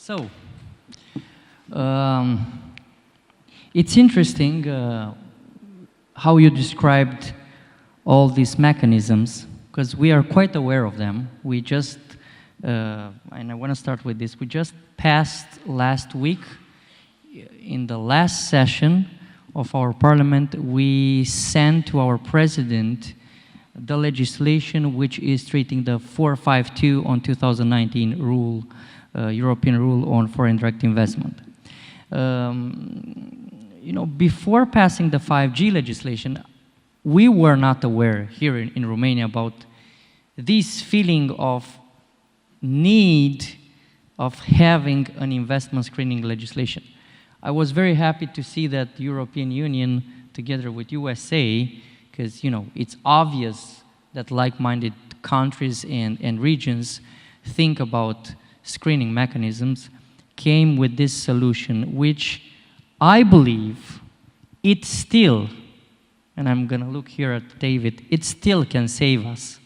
So, it's interesting how you described all these mechanisms, because we are quite aware of them. We just, and I want to start with this, we just passed last week, in the last session of our parliament, we sent to our president the legislation which is treating the 452 on 2019 rule, European rule on foreign direct investment. You know, before passing the 5G legislation, we were not aware here in Romania about this feeling of need of having an investment screening legislation. I was very happy to see that the European Union, together with USA, because you know it's obvious that like-minded countries and regions think about screening mechanisms, came with this solution, which I believe it still, and I'm going to look here at David, it still can save us.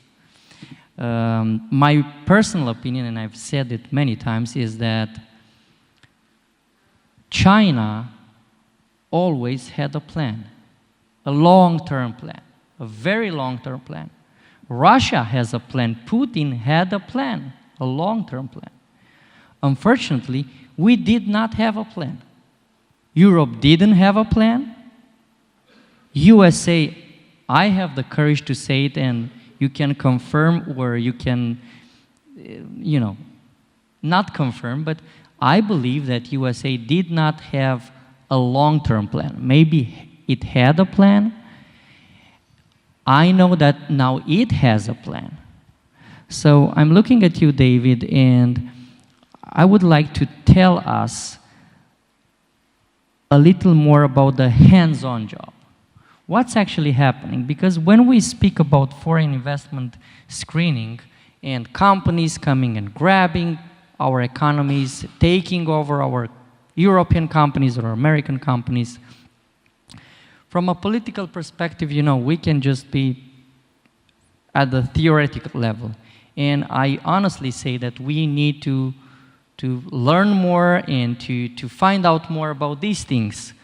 My personal opinion, and I've said it many times, is that China always had a plan, a long-term plan, a very long-term plan. Russia has a plan. Putin had a plan, a long-term plan. Unfortunately, we did not have a plan. Europe didn't have a plan. USA, I have the courage to say it, and you can confirm or you can, you know, not confirm, but I believe that USA did not have a long-term plan. Maybe it had a plan. I know that now it has a plan. So I'm looking at you, David, and I would like to tell us a little more about the hands-on job. What's actually happening? Because when we speak about foreign investment screening and companies coming and grabbing our economies, taking over our European companies or American companies, from a political perspective, you know, we can just be at the theoretical level. And I honestly say that we need to learn more and to find out more about these things.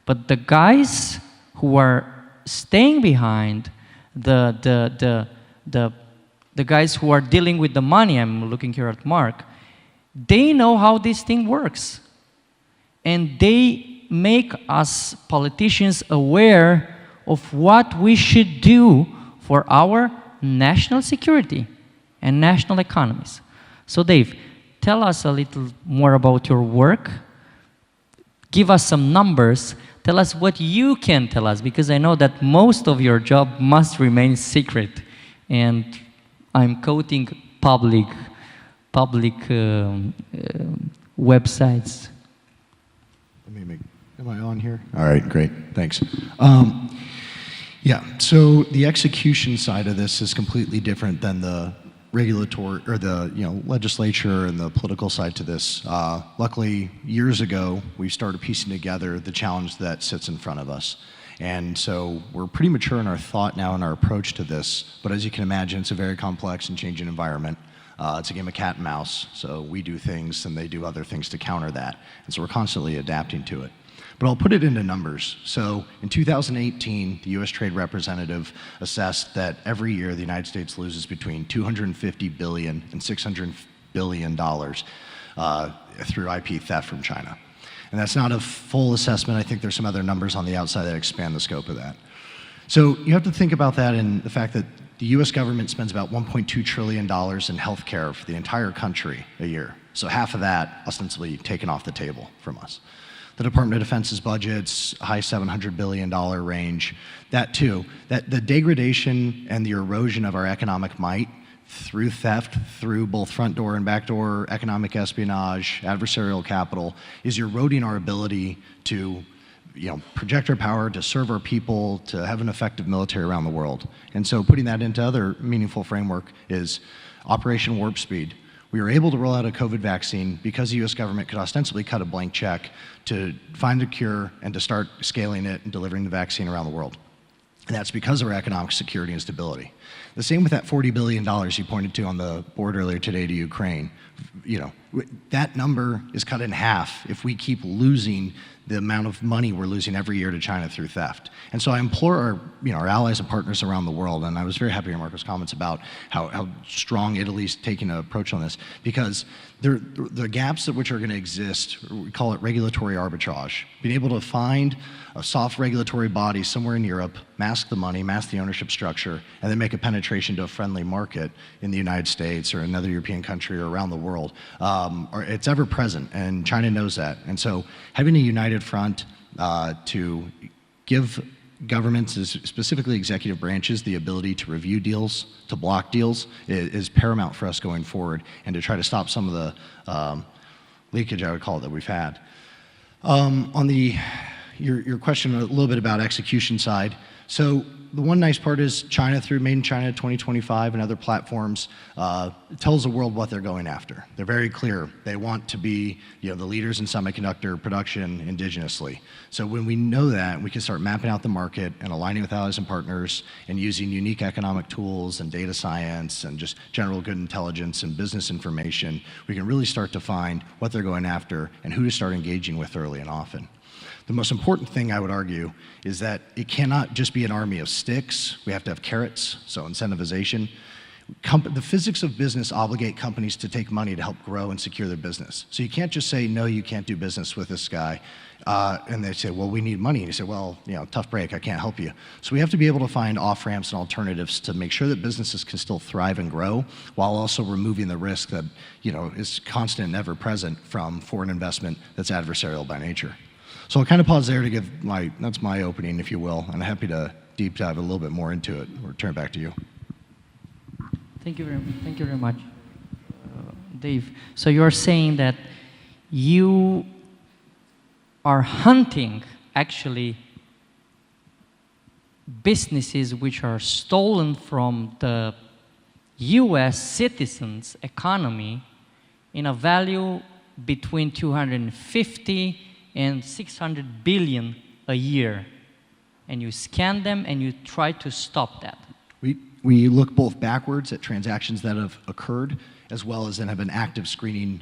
But the guys who are staying behind, the guys who are dealing with the money, I'm looking here at Mark, they know how this thing works. And they make us politicians aware of what we should do for our national security and national economies. So Dave, tell us a little more about your work. Give us some numbers. Tell us what you can tell us, because I know that most of your job must remain secret. And I'm quoting public websites. Am I on here? All right, great, thanks. Yeah, so the execution side of this is completely different than the regulatory or the legislature and the political side to this. Luckily, years ago, we started piecing together the challenge that sits in front of us. And so we're pretty mature in our thought now and our approach to this, but as you can imagine, it's a very complex and changing environment. It's a game of cat and mouse, so we do things and they do other things to counter that. And so we're constantly adapting to it. But I'll put it into numbers. So in 2018, the US Trade Representative assessed that every year the United States loses between $250 billion and $600 billion through IP theft from China. And that's not a full assessment. I think there's some other numbers on the outside that expand the scope of that. So you have to think about that in the fact that the US government spends about $1.2 trillion in healthcare for the entire country a year. So half of that ostensibly taken off the table from us. The Department of Defense's budget's high $700 billion range. That too, that the degradation and the erosion of our economic might through theft, through both front door and back door economic espionage, adversarial capital, is eroding our ability to project our power, to serve our people, to have an effective military around the world. And so putting that into other meaningful framework is Operation Warp Speed. We were able to roll out a COVID vaccine because the US government could ostensibly cut a blank check to find a cure and to start scaling it and delivering the vaccine around the world. And that's because of our economic security and stability. The same with that $40 billion you pointed to on the board earlier today to Ukraine. that number is cut in half if we keep losing the amount of money we're losing every year to China through theft. And so I implore our allies and partners around the world, and I was very happy to hear Marco's comments about how strong Italy's taking an approach on this, because the gaps which are going to exist, we call it regulatory arbitrage, being able to find a soft regulatory body somewhere in Europe, mask the money, mask the ownership structure, and then make a penetration to a friendly market in the United States or another European country or around the world. It's ever present, and China knows that. And so having a united front to give governments, specifically executive branches, the ability to review deals, to block deals, is paramount for us going forward, and to try to stop some of the leakage, I would call it, that we've had. On your question a little bit about execution side, so the one nice part is China, through Made in China 2025 and other platforms, tells the world what they're going after. They're very clear. They want to be the leaders in semiconductor production indigenously. So when we know that, we can start mapping out the market and aligning with allies and partners and using unique economic tools and data science and just general good intelligence and business information. We can really start to find what they're going after and who to start engaging with early and often. The most important thing, I would argue, is that it cannot just be an army of sticks. We have to have carrots, so incentivization. The physics of business obligate companies to take money to help grow and secure their business. So you can't just say, no, you can't do business with this guy. And they say, well, we need money. And you say, well, tough break, I can't help you. So we have to be able to find off-ramps and alternatives to make sure that businesses can still thrive and grow, while also removing the risk that is constant and ever present from foreign investment that's adversarial by nature. So I'll kind of pause there to give that's my opening, if you will, and I'm happy to deep dive a little bit more into it, or turn it back to you. Thank you very much, Dave. So you're saying that you are hunting, actually, businesses which are stolen from the US citizens' economy in a value between 250 and 600 billion a year, and you scan them and you try to stop that. We look both backwards at transactions that have occurred, as well as then have an active screening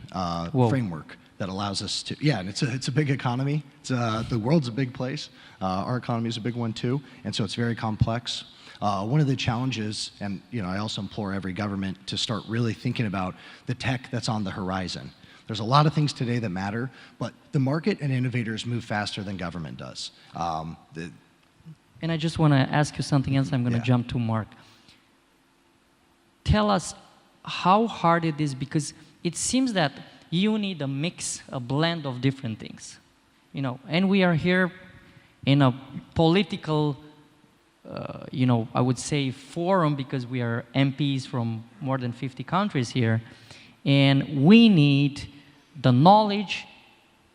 framework that allows us to, and it's a big economy. The world's a big place. Our economy is a big one too, and so it's very complex. One of the challenges, and I also implore every government to start really thinking about the tech that's on the horizon. There's a lot of things today that matter, but the market and innovators move faster than government does. And I just want to ask you something else. I'm going to jump to Mark. Tell us how hard it is, because it seems that you need a mix, a blend of different things. And we are here in a political, I would say forum, because we are MPs from more than 50 countries here. And we need the knowledge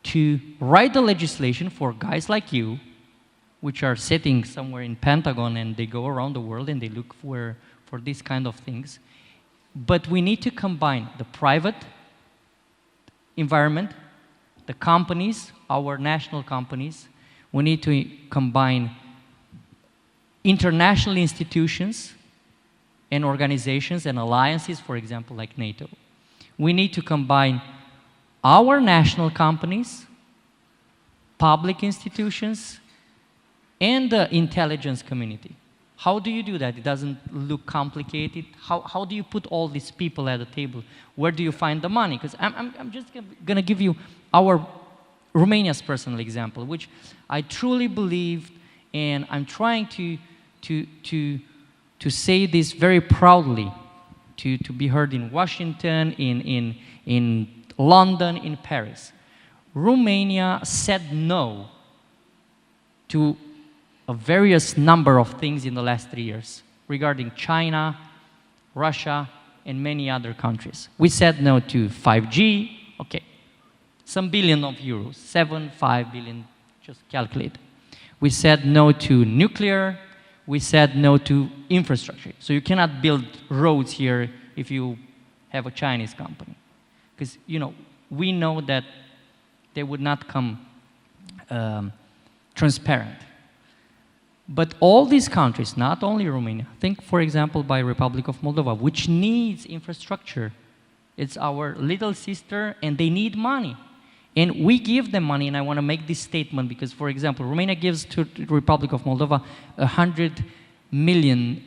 to write the legislation for guys like you, which are sitting somewhere in Pentagon, and they go around the world and they look for these kind of things. But we need to combine the private environment, the companies, our national companies. We need to combine international institutions and organizations and alliances, for example, like NATO. We need to combine our national companies, public institutions, and the intelligence community. How do you do that? It doesn't look complicated. How do you put all these people at the table? Where do you find the money? Because I'm just going to give you our Romania's personal example, which I truly believe, and I'm trying to say this very proudly, to be heard in Washington, in London, in Paris. Romania said no to a various number of things in the last 3 years regarding China, Russia, and many other countries. We said no to 5G, okay, some billion of euros, 5 billion, just calculate. We said no to nuclear. We said no to infrastructure. So you cannot build roads here if you have a Chinese company. Because, we know that they would not come transparent. But all these countries, not only Romania, think, for example, by Republic of Moldova, which needs infrastructure It's our little sister, and they need money. And we give them money, and I want to make this statement because, for example, Romania gives to the Republic of Moldova $100 million.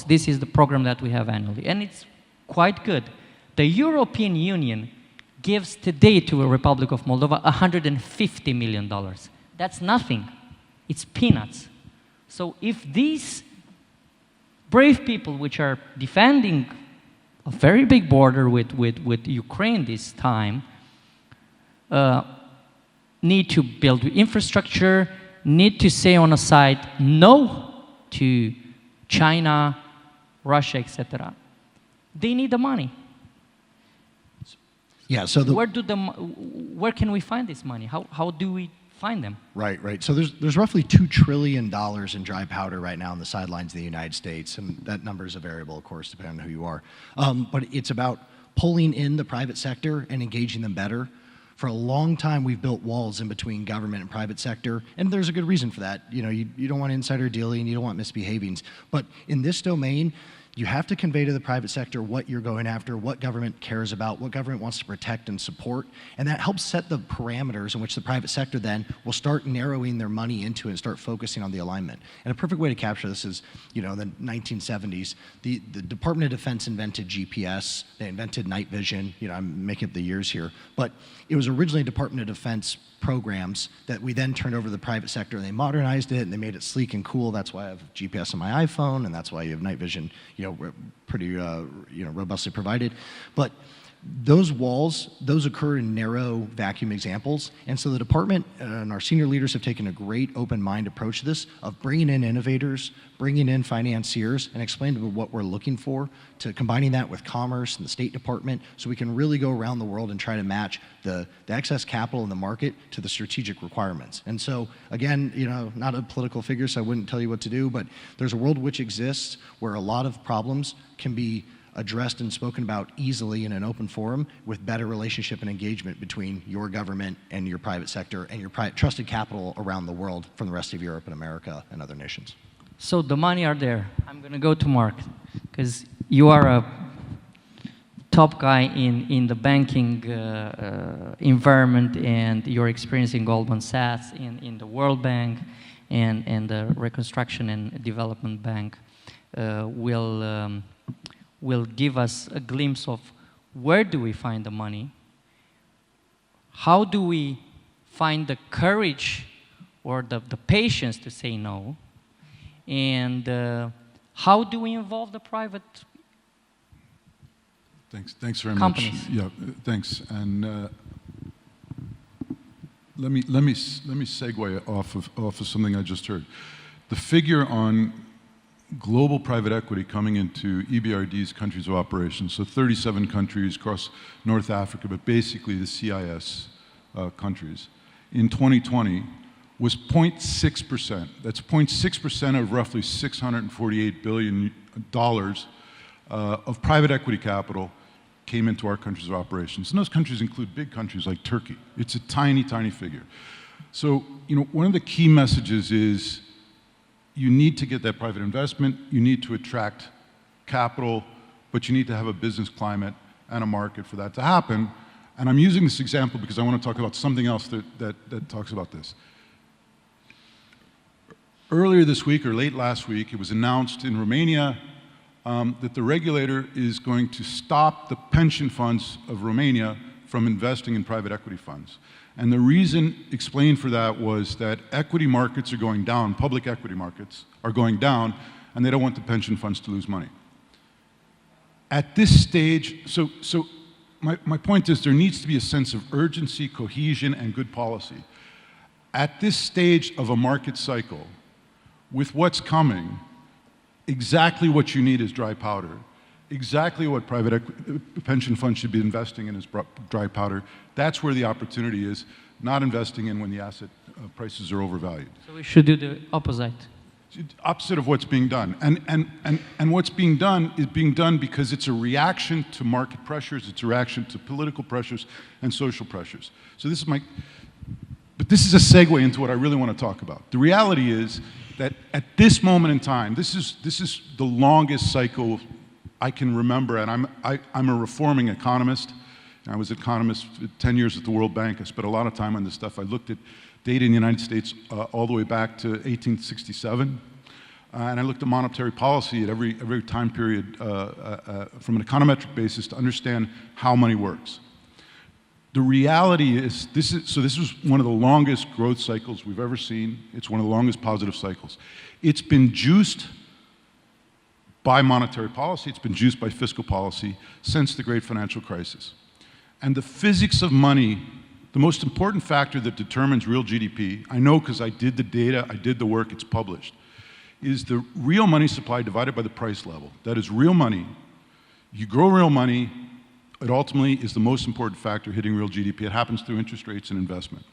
This is the program that we have annually, and it's quite good. The European Union gives today to the Republic of Moldova $150 million. That's nothing. It's peanuts. So if these brave people which are defending a very big border with Ukraine this time need to build infrastructure, need to say on a side no to China, Russia, etc. They need the money. Yeah, so where can we find this money? How do we find them? Right. So there's roughly $2 trillion in dry powder right now on the sidelines of the United States, and that number is a variable, of course, depending on who you are. But it's about pulling in the private sector and engaging them better. For a long time, we've built walls in between government and private sector, and there's a good reason for that. You don't want insider dealing, you don't want misbehavings. But in this domain, you have to convey to the private sector what you're going after, what government cares about, what government wants to protect and support, and that helps set the parameters in which the private sector then will start narrowing their money into it and start focusing on the alignment. And a perfect way to capture this is, in the 1970s, the Department of Defense invented GPS, they invented night vision, I'm making up the years here, but it was originally Department of Defense programs that we then turned over to the private sector, and they modernized it and they made it sleek and cool. That's why I have GPS on my iPhone, and that's why you have night vision, pretty robustly provided. But those walls, those occur in narrow vacuum examples, and so the department and our senior leaders have taken a great open mind approach to this, of bringing in innovators, bringing in financiers, and explaining to them what we're looking for, to combining that with commerce and the State Department, so we can really go around the world and try to match the excess capital in the market to the strategic requirements. And so, again, not a political figure, so I wouldn't tell you what to do, but there's a world which exists where a lot of problems can be addressed and spoken about easily in an open forum with better relationship and engagement between your government and your private sector and your trusted capital around the world from the rest of Europe and America and other nations. So the money are there. I'm going to go to Mark, because you are a top guy in the banking environment, and your experience in Goldman Sachs, in the World Bank, and the Reconstruction and Development Bank will give us a glimpse of where do we find the money, how do we find the courage or the patience to say no, and how do we involve the private Thanks very companies? much. Yeah, thanks. And let me segue off of something I just heard. The figure on global private equity coming into EBRD's countries of operation, so 37 countries across North Africa, but basically the CIS countries, in 2020 was 0.6%. That's 0.6% of roughly $648 billion of private equity capital came into our countries of operations. And those countries include big countries like Turkey. It's a tiny, tiny figure. So, one of the key messages is you need to get that private investment, you need to attract capital, but you need to have a business climate and a market for that to happen. And I'm using this example because I want to talk about something else that talks about this. Earlier this week, or late last week, it was announced in Romania that the regulator is going to stop the pension funds of Romania from investing in private equity funds. And the reason explained for that was that equity markets are going down, public equity markets are going down, and they don't want the pension funds to lose money. At this stage, so my point is there needs to be a sense of urgency, cohesion, and good policy. At this stage of a market cycle, with what's coming, exactly what you need is dry powder. Exactly what private pension funds should be investing in is dry powder. That's where the opportunity is, not investing in when the asset prices are overvalued. So we should do the opposite. Opposite of what's being done. And what's being done is being done because it's a reaction to market pressures, it's a reaction to political pressures and social pressures. So this is but this is a segue into what I really want to talk about. The reality is that at this moment in time, this is the longest cycle I can remember, and I'm a reforming economist. I was an economist 10 years at the World Bank. I spent a lot of time on this stuff. I looked at data in the United States all the way back to 1867. And I looked at monetary policy at every time period from an econometric basis to understand how money works. The reality is, this was one of the longest growth cycles we've ever seen. It's one of the longest positive cycles. It's been juiced by monetary policy. It's been juiced by fiscal policy since the great financial crisis. And the physics of money, the most important factor that determines real GDP, I know because I did the data, I did the work, it's published, is the real money supply divided by the price level. That is real money. You grow real money, it ultimately is the most important factor hitting real GDP. It happens through interest rates and investment.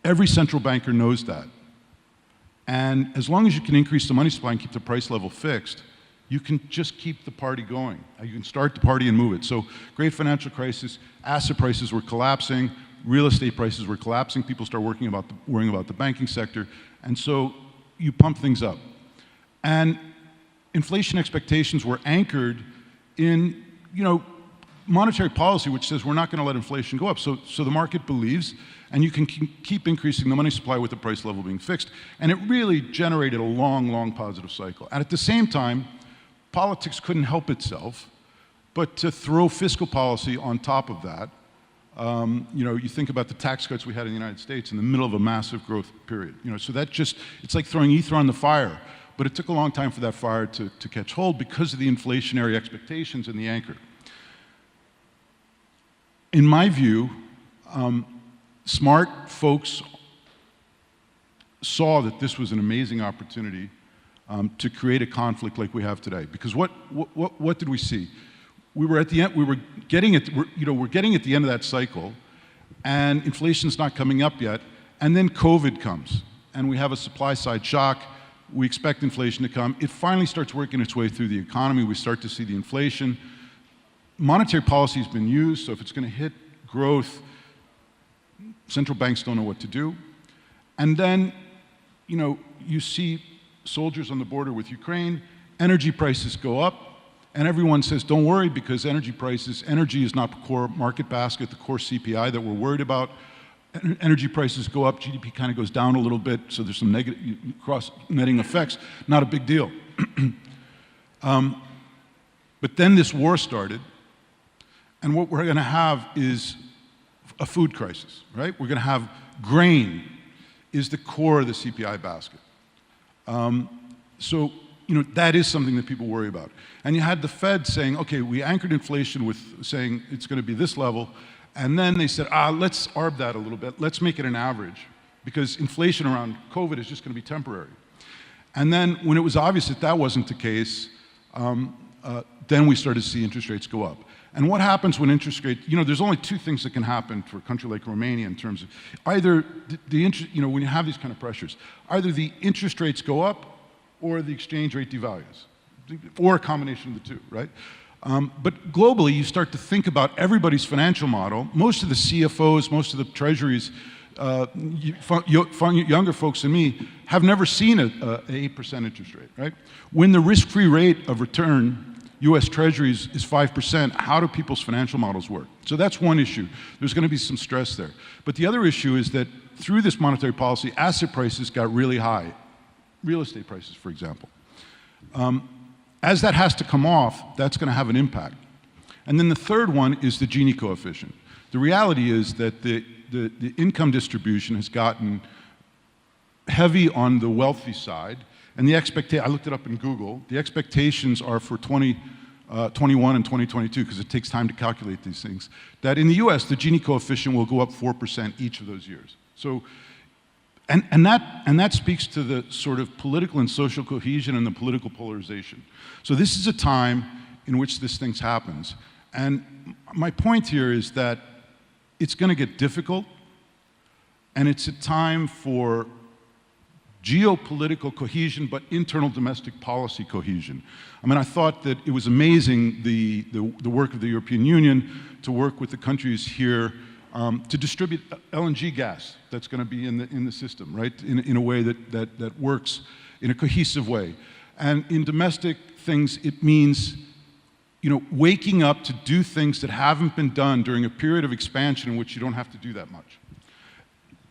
Every central banker knows that. And as long as you can increase the money supply and keep the price level fixed, you can just keep the party going. You can start the party and move it. So, great financial crisis, asset prices were collapsing, real estate prices were collapsing, people start worrying about the banking sector, and so you pump things up. And inflation expectations were anchored in, monetary policy, which says we're not going to let inflation go up. So the market believes, and you can keep increasing the money supply with the price level being fixed. And it really generated a long, long positive cycle. And at the same time, politics couldn't help itself but to throw fiscal policy on top of that. You think about the tax cuts we had in the United States in the middle of a massive growth period. So that it's like throwing ether on the fire. But it took a long time for that fire to catch hold because of the inflationary expectations and the anchor. In my view, smart folks saw that this was an amazing opportunity to create a conflict like we have today. Because what did we see? We were at the end. We're getting at the end of that cycle, and inflation's not coming up yet. And then COVID comes, and we have a supply side shock. We expect inflation to come. It finally starts working its way through the economy. We start to see the inflation. Monetary policy has been used, so if it's going to hit growth, central banks don't know what to do. And then, you see soldiers on the border with Ukraine, energy prices go up, and everyone says, don't worry, because energy is not the core market basket, the core CPI that we're worried about. Energy prices go up, GDP kind of goes down a little bit, so there's some negative cross-netting effects, not a big deal. But then this war started, and what we're going to have is a food crisis, right? We're going to have grain is the core of the CPI basket. So that is something that people worry about. And you had the Fed saying, okay, we anchored inflation with saying it's going to be this level, and then they said, let's arb that a little bit, let's make it an average, because inflation around COVID is just going to be temporary. And then when it was obvious that that wasn't the case, then we started to see interest rates go up. And what happens when interest rates, there's only two things that can happen for a country like Romania in terms of either when you have these kind of pressures, either the interest rates go up or the exchange rate devalues, or a combination of the two, right? But globally, you start to think about everybody's financial model. Most of the CFOs, most of the treasuries, younger folks than me, have never seen an 8% interest rate, right? When the risk-free rate of return, U.S. Treasuries, is 5%, how do people's financial models work? So that's one issue. There's going to be some stress there. But the other issue is that through this monetary policy, asset prices got really high. Real estate prices, for example. As that has to come off, that's going to have an impact. And then the third one is the Gini coefficient. The reality is that the income distribution has gotten heavy on the wealthy side, and I looked it up in Google, the expectations are for 2021 and 2022, because it takes time to calculate these things, that in the US, the Gini coefficient will go up 4% each of those years. So, and that speaks to the sort of political and social cohesion and the political polarization. So this is a time in which this thing happens. And my point here is that it's going to get difficult, and it's a time for geopolitical cohesion, but internal domestic policy cohesion. I mean, I thought that it was amazing, the work of the European Union to work with the countries here to distribute LNG gas that's going to be in the system, right? In a way that works in a cohesive way. And in domestic things, it means waking up to do things that haven't been done during a period of expansion in which you don't have to do that much.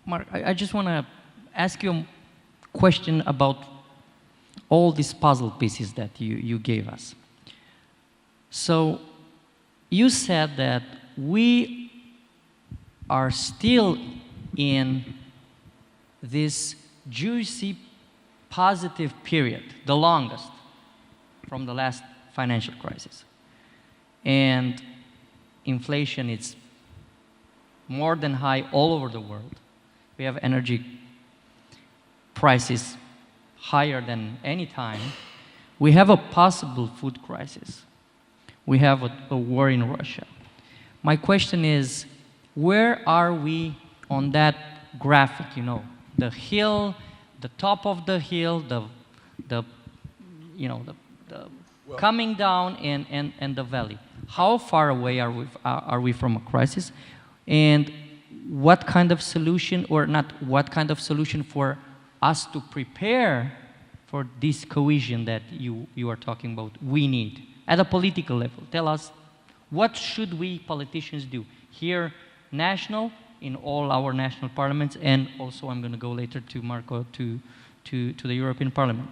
Mark, I just want to ask you a question about all these puzzle pieces that you gave us. So you said that we are still in this juicy, positive period, the longest from the last financial crisis. And inflation is more than high all over the world. We have energy prices higher than any time. We have a possible food crisis. We have a war in Russia. My question is, where are we on that graphic, the hill, the top of the hill, the coming down and the valley? How far away are we from a crisis? And what kind of solution, or not what kind of solution for us to prepare for this cohesion that you are talking about we need at a political level? Tell us, what should we politicians do here, national, in all our national parliaments, and also I'm going to go later to Marco to the European Parliament?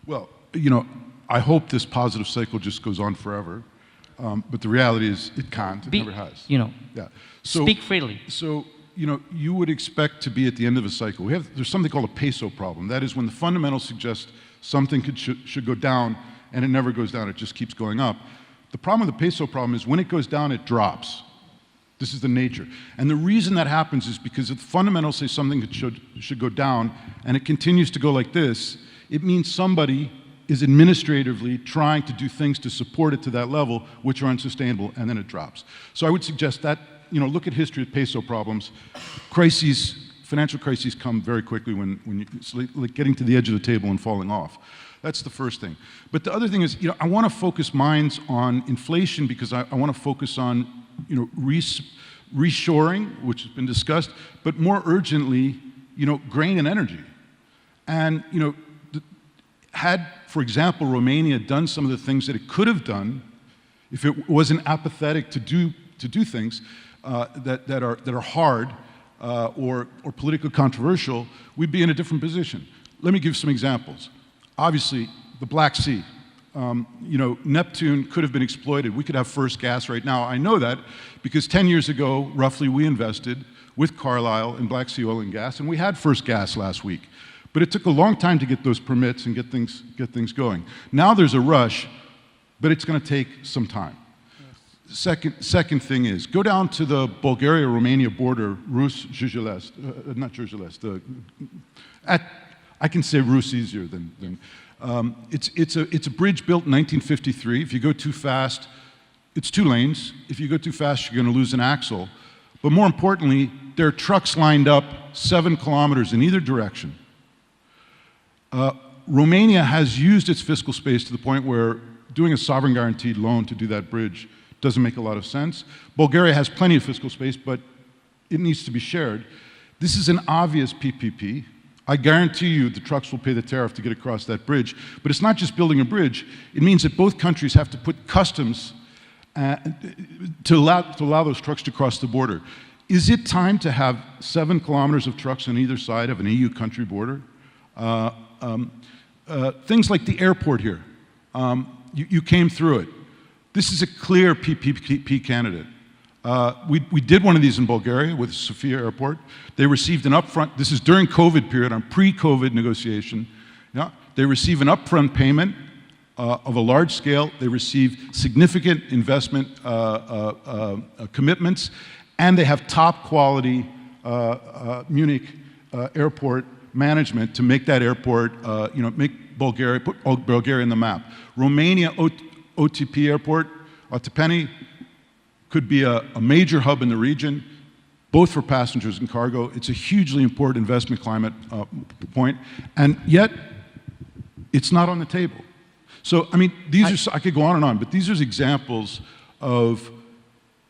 Well, I hope this positive cycle just goes on forever, but the reality is it can't. It never has. Yeah. So, speak freely. So, you would expect to be at the end of a cycle. There's something called a peso problem. That is when the fundamentals suggest something should go down, and it never goes down. It just keeps going up. The problem with the peso problem is when it goes down, it drops. This is the nature. And the reason that happens is because if the fundamentals say something should go down, and it continues to go like this, it means somebody is administratively trying to do things to support it to that level, which are unsustainable, and then it drops. So I would suggest that, look at history of peso problems. Financial crises come very quickly when it's like getting to the edge of the table and falling off. That's the first thing. But the other thing is, I want to focus minds on inflation because I want to focus on, reshoring, which has been discussed, but more urgently, grain and energy. And, had, for example, Romania done some of the things that it could have done, if it wasn't apathetic to do things that are hard or politically controversial, we'd be in a different position. Let me give some examples. Obviously, the Black Sea. Neptune could have been exploited. We could have first gas right now. I know that because 10 years ago, roughly, we invested with Carlyle in Black Sea oil and gas, and we had first gas last week. But it took a long time to get those permits and get things going. Now there's a rush, but it's going to take some time. Yes. Second thing is, go down to the Bulgaria-Romania border, Rus-Jizhelest, not Jizhelest, I can say Rus easier than it's a bridge built in 1953. If you go too fast, it's 2 lanes. If you go too fast, you're going to lose an axle. But more importantly, there are trucks lined up 7 kilometers in either direction. Romania has used its fiscal space to the point where doing a sovereign guaranteed loan to do that bridge doesn't make a lot of sense. Bulgaria has plenty of fiscal space, but it needs to be shared. This is an obvious PPP. I guarantee you the trucks will pay the tariff to get across that bridge. But it's not just building a bridge. It means that both countries have to put customs to allow those trucks to cross the border. Is it time to have 7 kilometers of trucks on either side of an EU country border? Things like the airport here. You came through it. This is a clear PPP candidate. We did one of these in Bulgaria with Sofia Airport. They received an upfront, this is during COVID period, on pre-COVID negotiation. Yeah, they receive an upfront payment of a large scale. They receive significant investment commitments, and they have top quality Munich airport management to make that airport, make Bulgaria, put Bulgaria in the map. Romania OTP airport, Otepeni, could be a major hub in the region, both for passengers and cargo. It's a hugely important investment climate point, and yet it's not on the table. So, I mean, I could go on and on, but these are examples of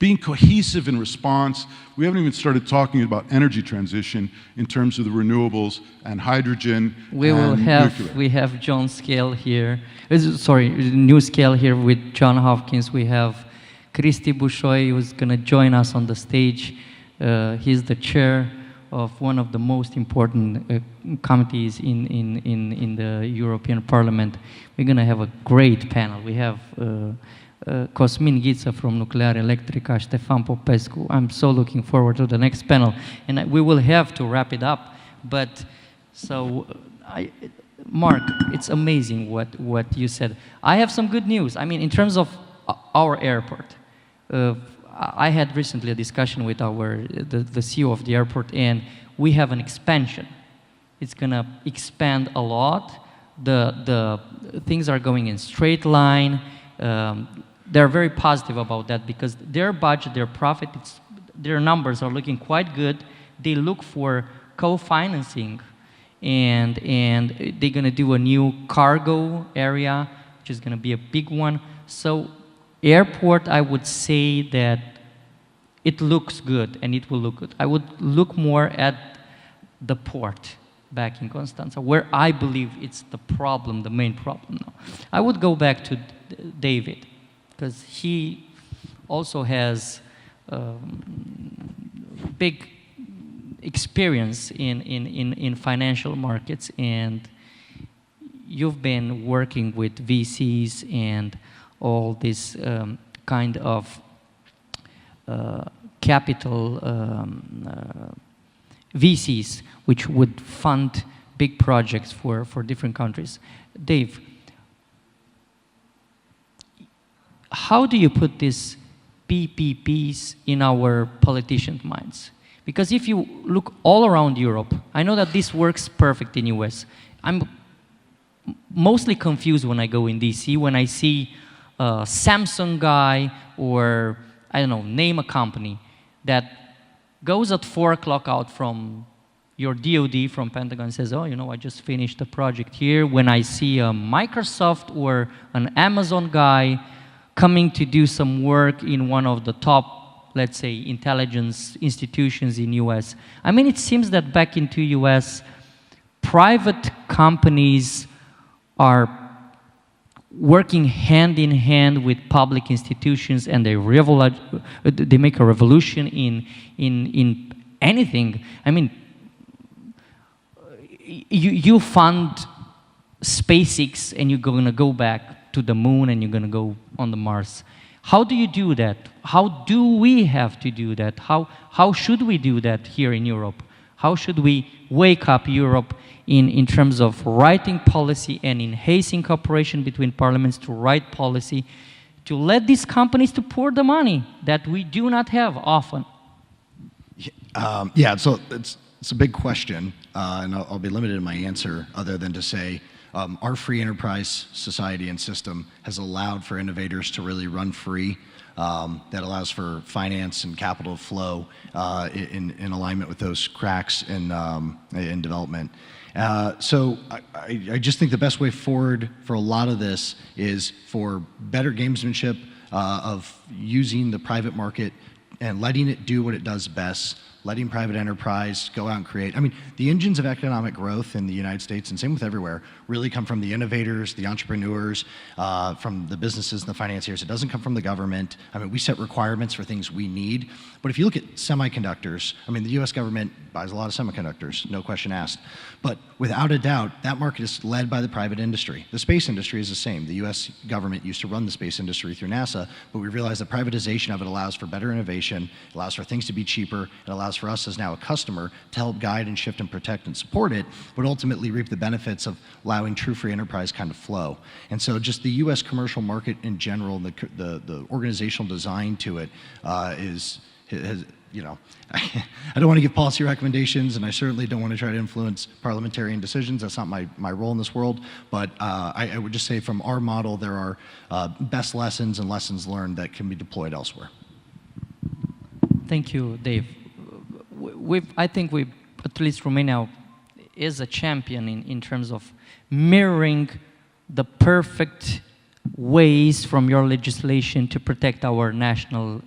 being cohesive in response. We haven't even started talking about energy transition in terms of the renewables and hydrogen and nuclear. We have John Scale here. Sorry, new Scale here with John Hopkins. We have Cristi Bușoi, who's going to join us on the stage. He's the chair of one of the most important committees in the European Parliament. We're going to have a great panel. We have Cosmin Ghiță from Nuclear Electrica, Ștefan Popescu. I'm so looking forward to the next panel. And we will have to wrap it up. But so, Mark, it's amazing what you said. I have some good news. I mean, in terms of our airport, I had recently a discussion with the CEO of the airport, and we have an expansion. It's going to expand a lot. The things are going in straight line. They're very positive about that because their budget, their profit, their numbers are looking quite good. They look for co-financing, and they're going to do a new cargo area, which is going to be a big one. So airport, I would say that it looks good, and it will look good. I would look more at the port back in Constanța, where I believe it's the problem, the main problem now. I would go back to David, because he also has big experience in financial markets, and you've been working with VCs and all this kind of capital VCs, which would fund big projects for different countries. Dave, how do you put these PPPs in our politicians' minds? Because if you look all around Europe, I know that this works perfect in US. I'm mostly confused when I go in DC, when I see a Samsung guy or, I don't know, name a company that goes at 4 o'clock out from your DOD, from Pentagon, and says, oh, you know, I just finished a project here. When I see a Microsoft or an Amazon guy coming to do some work in one of the top, let's say, intelligence institutions in US. I mean, it seems that back into US, private companies are working hand in hand with public institutions, and they make a revolution in anything. I mean, you fund SpaceX, and you're going to go back to the moon, and you're going to go on the Mars. How do you do that? How do we have to do that? How should we do that here in Europe? How should we wake up Europe in terms of writing policy and enhancing cooperation between parliaments to write policy, to let these companies to pour the money that we do not have often? Yeah, so it's a big question, and I'll be limited in my answer other than to say our free enterprise society and system has allowed for innovators to really run free. That allows for finance and capital flow in alignment with those cracks in development. So I just think the best way forward for a lot of this is for better gamesmanship of using the private market and letting it do what it does best, letting private enterprise go out and create. I mean, the engines of economic growth in the United States, and same with everywhere, really come from the innovators, the entrepreneurs, from the businesses and the financiers. It doesn't come from the government. I mean, we set requirements for things we need. But if you look at semiconductors, I mean, the US government buys a lot of semiconductors, no question asked. But without a doubt, that market is led by the private industry. The space industry is the same. The US government used to run the space industry through NASA, but we realized that privatization of it allows for better innovation, it allows for things to be cheaper, it allows for us as now a customer to help guide and shift and protect and support it, but ultimately reap the benefits of allowing true free enterprise kind of flow. And so just the US commercial market in general, the organizational design to it has, you know, I don't want to give policy recommendations, and I certainly don't want to try to influence parliamentarian decisions. That's not my role in this world. But I would just say from our model, there are best lessons and lessons learned that can be deployed elsewhere. Thank you, Dave. I think at least Romania is a champion in terms of mirroring the perfect ways from your legislation to protect our national